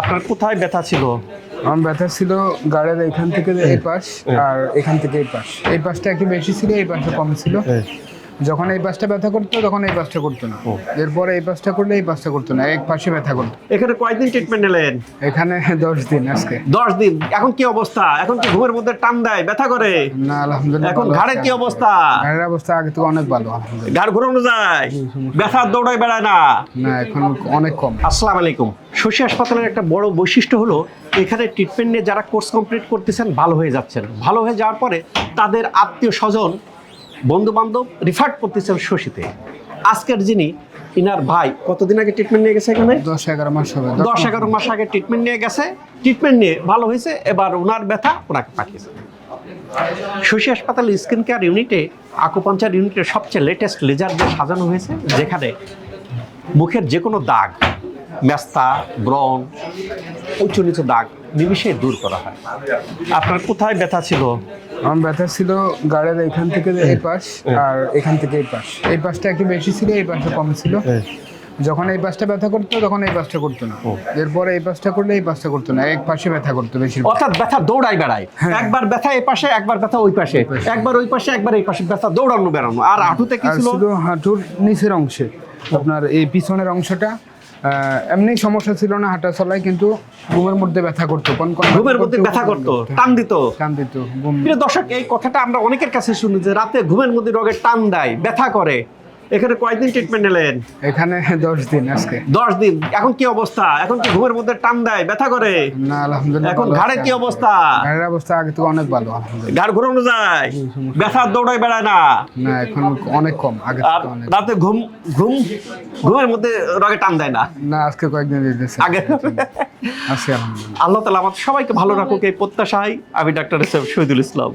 আপনার কোথায় ব্যথা ছিল? আমার ব্যথা ছিল গাড়ির এখান থেকে এই পাশ আর এখান থেকে এই পাশ। এই পাশটা একটু বেশি ছিল, এই পাশটা কম ছিল। যখন এই পাশটা ব্যথা করতো তখন এই পাশটা করতো না, এরপরে এই পাশটা করলে এই পাশটা করতো না, এক পাশে ব্যথা করতো। এখানে কয়দিন ট্রিটমেন্ট নিলেন? এখানে 10 দিন আজকে। 10 দিন। এখন কি অবস্থা? এখন কি ঘুমের মধ্যে টান দেয়, ব্যথা করে? না আলহামদুলিল্লাহ। এখন ভালো ঘাড়ের আছে। কি অবস্থা? ঘাড়ের অবস্থা আগে থেকে অনেক ভালো আলহামদুলিল্লাহ। ঘাড় ঘুরানো যায়, ব্যথা দৌড়ায় বেড়ায় না? না এখন অনেক কম। আসসালামু আলাইকুম। শশী হাসপাতালের একটা বড় বৈশিষ্ট্য হলো এখানে ট্রিটমেন্ট নিয়ে যারা কোর্স কমপ্লিট করতেছেন ভালো হয়ে যাচ্ছেন। ভালো হয়ে যাওয়ার পরে তাদের আত্মীয় স্বজন বন্ধু বান্ধব রিফার করতেছেন শশীতে। আজকের যিনি ইনার ভাই কতদিন আগে ট্রিটমেন্ট নিয়ে গেছে এখানে? 10-11 মাস হবে। 10-11 মাস আগে ট্রিটমেন্ট নিয়ে গেছে। ট্রিটমেন্ট নিয়ে ভালো হয়েছে, এবার ওনার ব্যথা ওনাকে পাঠিয়েছে। শশী হাসপাতাল স্কিন কেয়ার ইউনিটে আকুপাঞ্চার ইউনিটের সবচেয়ে লেটেস্ট লেজার দিয়ে সাজানো হয়েছে, যেখানে মুখের যে কোনো দাগ, মেস্তা, ব্রণ, উঁচু নিচু দাগ নিমিষে দূর করা হয়। আপনার কোথায় ব্যথা ছিল? আমার ব্যথা ছিল গাড়ির এখান থেকে এই পাশ আর এখান থেকে এই পাশ। এই পাশটা একটু বেশি ছিল, এই পাশটা কম ছিল। যখন এই পাশটা ব্যথা করতো তখন এই পাশটা করতো না, এরপরে এই পাশটা করলে এই পাশটা করতো না, এক পাশে ব্যথা করতো বেশি। অর্থাৎ ব্যথা দৌড়ায় বেড়ায়, একবার ব্যথা এই পাশে, একবার ব্যথা ওই পাশে, একবার ওই পাশে, একবার এই পাশে, ব্যথা দৌড়ানো বেড়ানো। আর হাঁটুতে কি ছিল? শুধু হাঁটুর নিচের অংশে, আপনার এই পিছনের অংশটা এমনি সমস্যা ছিল না হাঁটা চলায়, কিন্তু ঘুমের মধ্যে ব্যথা করতো। ঘুমের মধ্যে ব্যথা করতো, টান দিত। প্রিয় দর্শক, এই কথাটা আমরা অনেকের কাছে শুনি যে রাতে ঘুমের মধ্যে রোগে টান দেয়, ব্যথা করে। এখানে কয়দিন ট্রিটমেন্ট নিলেন? এখানে 10 দিন আজকে। 10 দিন। এখন কি অবস্থা? এখন কি ঘুমের মধ্যে টান দেয়, ব্যথা করে? না আলহামদুলিল্লাহ। এখন ঘাড়ের কি অবস্থা? ঘাড়ের অবস্থা আগে থেকে অনেক ভালো আলহামদুলিল্লাহ। ঘাড় ঘুরানো যায়, ব্যথা দৌড়ায় বেড়ায় না? না এখন অনেক কম, আগে আর থেকে অনেক। রাতে ঘুমের মধ্যে রোগে টান দেয় না? না আজকে কয়েকদিন দিতেছে আগে আজকে আলহামদুলিল্লাহ। আল্লাহ তাআলা আমাদের সবাইকে ভালো রাখুক এই প্রত্যাশায় আমি ডাক্তার শহীদুল ইসলাম।